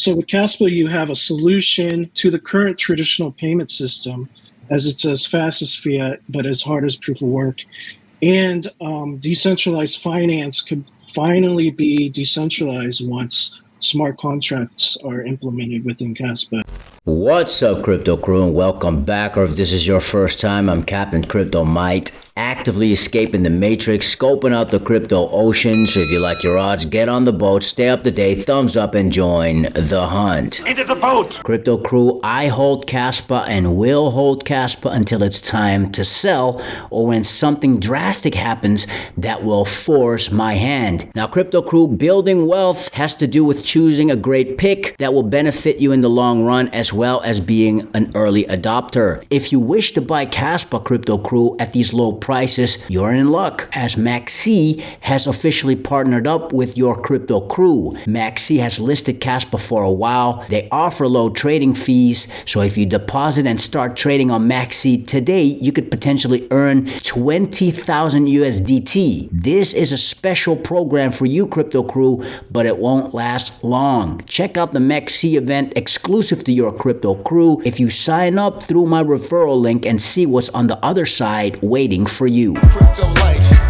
So with Kaspa, you have a solution to the current traditional payment system, as it's as fast as Fiat, but as hard as proof of work. And decentralized finance could finally be decentralized once smart contracts are implemented within Kaspa. What's up, crypto crew, and welcome back. Or if this is your first time, I'm Captain Crypto Mite, actively escaping the matrix, scoping out the crypto ocean. So if you like your odds, get on the boat, stay up to date, thumbs up, and join the hunt. Into the boat! Crypto crew, I hold Kaspa and will hold Kaspa until it's time to sell or when something drastic happens that will force my hand. Now, crypto crew, building wealth has to do with choosing a great pick that will benefit you in the long run, as well as being an early adopter. If you wish to buy Kaspa, crypto crew, at these low prices, you're in luck, as Maxi has officially partnered up with your crypto crew. Maxi has listed Kaspa for a while. They offer low trading fees, so if you deposit and start trading on Maxi today, you could potentially earn 20,000 USDT. This is a special program for you, crypto crew, but it won't last long. Check out the Maxi event exclusive to your crypto crew if you sign up through my referral link and see what's on the other side waiting for you.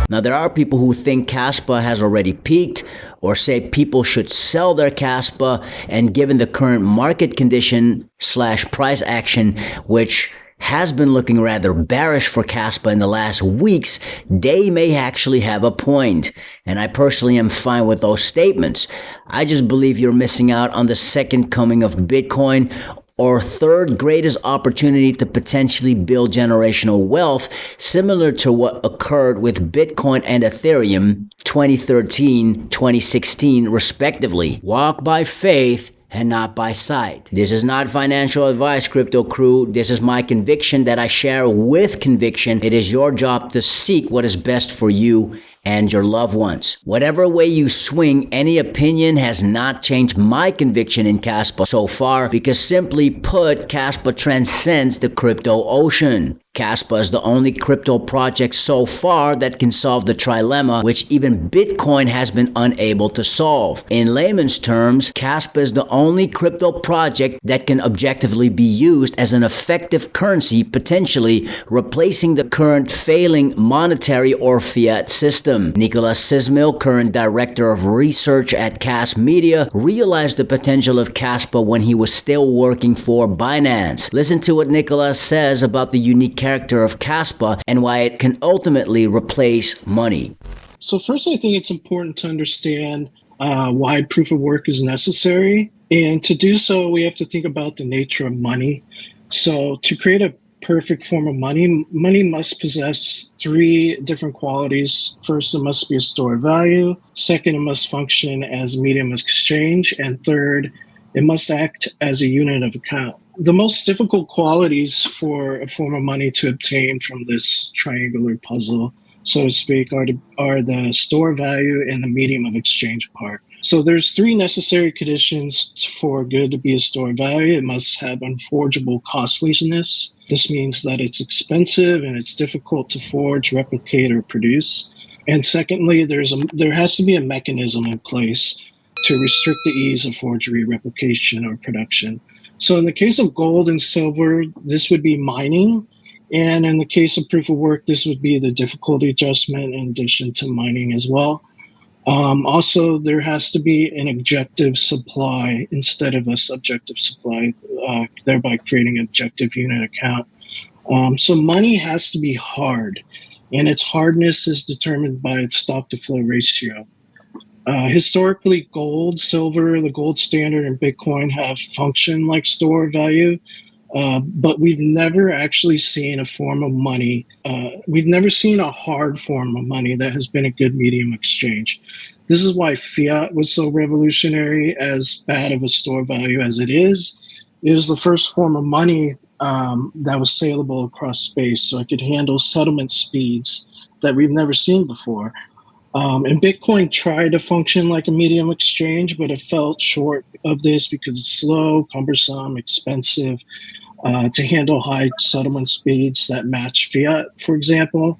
Now, there are people who think Kaspa has already peaked, or say people should sell their Kaspa, and given the current market condition / price action, which has been looking rather bearish for Kaspa in the last weeks, they may actually have a point. And I personally am fine with those statements. I just believe you're missing out on the second coming of Bitcoin, or third greatest opportunity to potentially build generational wealth, similar to what occurred with Bitcoin and Ethereum 2013, 2016, respectively. Walk by faith and not by sight. This is not financial advice, crypto crew. This is my conviction that I share with conviction. It is your job to seek what is best for you and your loved ones. Whatever way you swing, any opinion has not changed my conviction in Kaspa so far, because simply put, Kaspa transcends the crypto ocean. Kaspa is the only crypto project so far that can solve the trilemma, which even Bitcoin has been unable to solve. In layman's terms, Kaspa is the only crypto project that can objectively be used as an effective currency, potentially replacing the current failing monetary or fiat system. Nicolas Sismil, current director of research at Cas Media, realized the potential of Kaspa when he was still working for Binance. Listen to what Nicolas says about the unique character of Kaspa and why it can ultimately replace money. So first, I think it's important to understand why proof of work is necessary. And to do so, we have to think about the nature of money. So to create a perfect form of money, money must possess three different qualities. First, it must be a store of value. Second, it must function as a medium of exchange. And third, it must act as a unit of account. The most difficult qualities for a form of money to obtain from this triangular puzzle, so to speak, are the store value and the medium of exchange part. So there's three necessary conditions for good to be a store of value. It must have unforgeable costliness. This means that it's expensive and it's difficult to forge, replicate, or produce. And secondly, there has to be a mechanism in place to restrict the ease of forgery, replication, or production. So in the case of gold and silver, this would be mining. And in the case of proof of work, this would be the difficulty adjustment in addition to mining as well. Also, there has to be an objective supply instead of a subjective supply, thereby creating an objective unit account. So money has to be hard, and its hardness is determined by its stock to flow ratio. Historically, gold, silver, the gold standard, and Bitcoin have functioned like store of value, but we've never actually seen a form of money. We've never seen a hard form of money that has been a good medium exchange. This is why fiat was so revolutionary, as bad of a store of value as it is. It was the first form of money that was saleable across space, so it could handle settlement speeds that we've never seen before. And Bitcoin tried to function like a medium exchange, but it fell short of this because it's slow, cumbersome, expensive to handle high settlement speeds that match fiat, for example.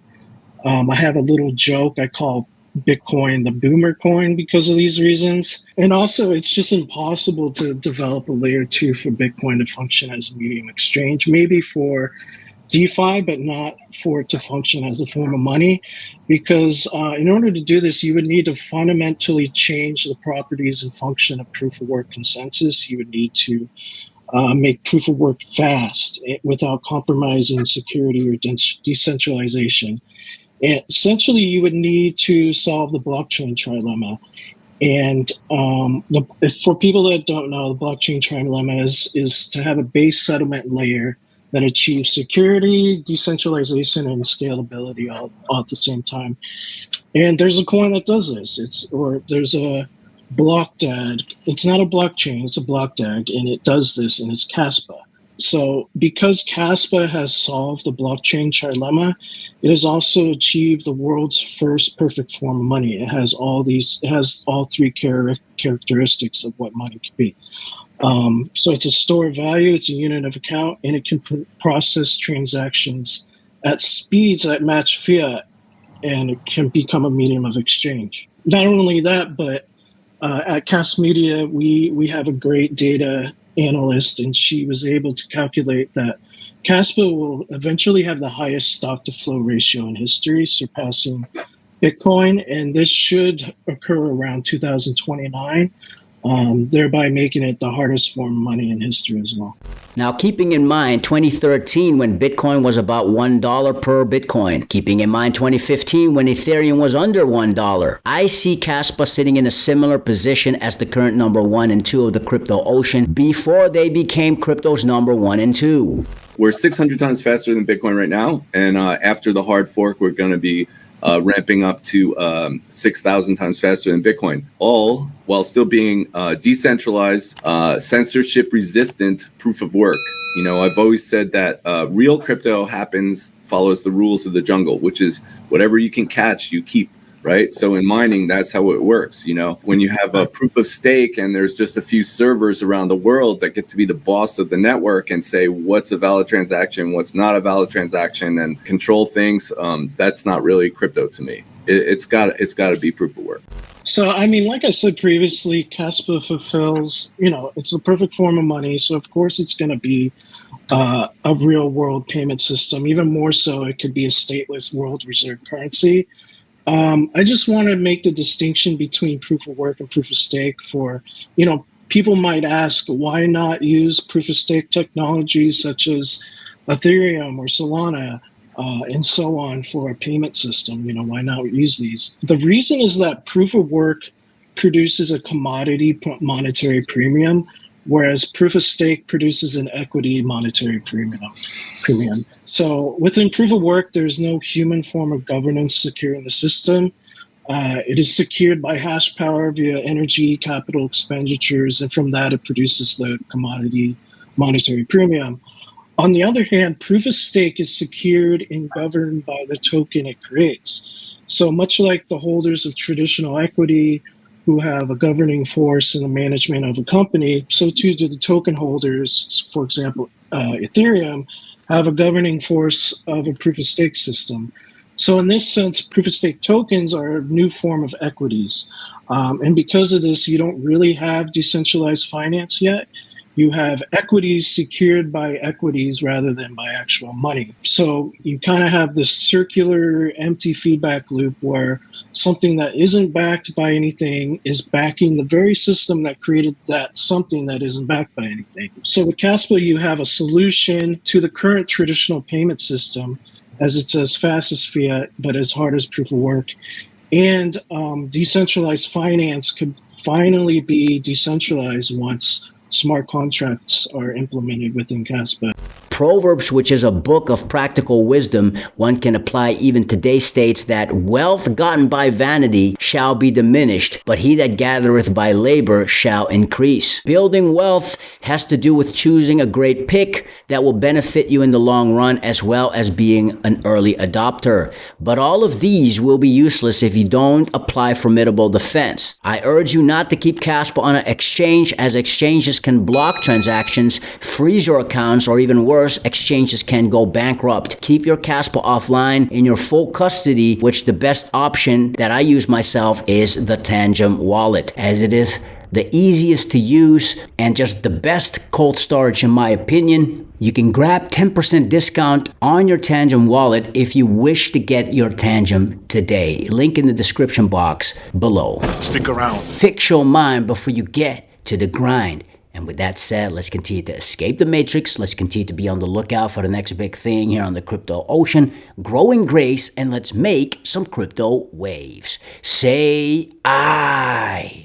I have a little joke I call Bitcoin the boomer coin because of these reasons. And also, it's just impossible to develop a layer 2 for Bitcoin to function as a medium exchange, maybe for DeFi, but not for it to function as a form of money, because in order to do this, you would need to fundamentally change the properties and function of proof of work consensus. You would need to make proof of work fast without compromising security or decentralization. And essentially, you would need to solve the blockchain trilemma. And for people that don't know, the blockchain trilemma is to have a base settlement layer that achieves security, decentralization, and scalability all at the same time. And there's a coin that does this. There's a block DAG. It's not a blockchain, it's a block DAG, and it does this, and it's Kaspa. So because Kaspa has solved the blockchain trilemma, it has also achieved the world's first perfect form of money. It has all three characteristics of what money can be. So it's a store of value, it's a unit of account, and it can process transactions at speeds that match fiat, and it can become a medium of exchange. Not only that, but at Cast Media, we have a great data analyst, and she was able to calculate that Kaspa will eventually have the highest stock to flow ratio in history, surpassing Bitcoin, and this should occur around 2029, thereby making it the hardest form of money in history as well. Now, keeping in mind 2013 when Bitcoin was about $1 per Bitcoin, keeping in mind 2015 when Ethereum was under $1, I see Kaspa sitting in a similar position as the current number 1 and 2 of the crypto ocean before they became crypto's number 1 and 2. We're 600 times faster than Bitcoin right now, and after the hard fork, we're going to be ramping up to 6,000 times faster than Bitcoin, all while still being decentralized, censorship-resistant proof of work. You know, I've always said that real crypto follows the rules of the jungle, which is whatever you can catch, you keep. Right. So in mining, that's how it works. You know, when you have a proof of stake and there's just a few servers around the world that get to be the boss of the network and say what's a valid transaction, what's not a valid transaction, and control things, that's not really crypto to me. It's got to be proof of work. So, I mean, like I said previously, Kaspa fulfills, it's the perfect form of money. So, of course, it's going to be a real world payment system. Even more so, it could be a stateless world reserve currency. I just want to make the distinction between proof of work and proof of stake for, people might ask, why not use proof of stake technologies such as Ethereum or Solana and so on for a payment system? Why not use these? The reason is that proof of work produces a commodity monetary premium, whereas proof of stake produces an equity monetary premium. So within proof of work, there's no human form of governance securing the system. It is secured by hash power via energy, capital expenditures, and from that it produces the commodity monetary premium. On the other hand, proof of stake is secured and governed by the token it creates. So much like the holders of traditional equity who have a governing force in the management of a company, so too do the token holders, for example, Ethereum, have a governing force of a proof of stake system. So in this sense, proof of stake tokens are a new form of equities. And because of this, you don't really have decentralized finance yet. You have equities secured by equities rather than by actual money. So you kind of have this circular empty feedback loop where something that isn't backed by anything is backing the very system that created that something that isn't backed by anything. So with Kaspa, you have a solution to the current traditional payment system, as it's as fast as fiat, but as hard as proof of work. And decentralized finance could finally be decentralized once smart contracts are implemented within Kaspa. Proverbs, which is a book of practical wisdom one can apply even today, states that wealth gotten by vanity shall be diminished, but he that gathereth by labor shall increase. Building wealth has to do with choosing a great pick that will benefit you in the long run, as well as being an early adopter. But all of these will be useless if you don't apply formidable defense. I urge you not to keep Kaspa on an exchange, as exchanges can block transactions, freeze your accounts, or even worse, course, exchanges can go bankrupt. Keep your Kaspa offline in your full custody, which the best option that I use myself is the Tangem wallet, as it is the easiest to use and just the best cold storage in my opinion. You can grab 10% discount on your Tangem wallet if you wish to get your Tangem today. Link in the description box below. Stick around. Fix your mind before you get to the grind. And with that said, let's continue to escape the matrix. Let's continue to be on the lookout for the next big thing here on the crypto ocean. Grow in grace, and let's make some crypto waves. Say I.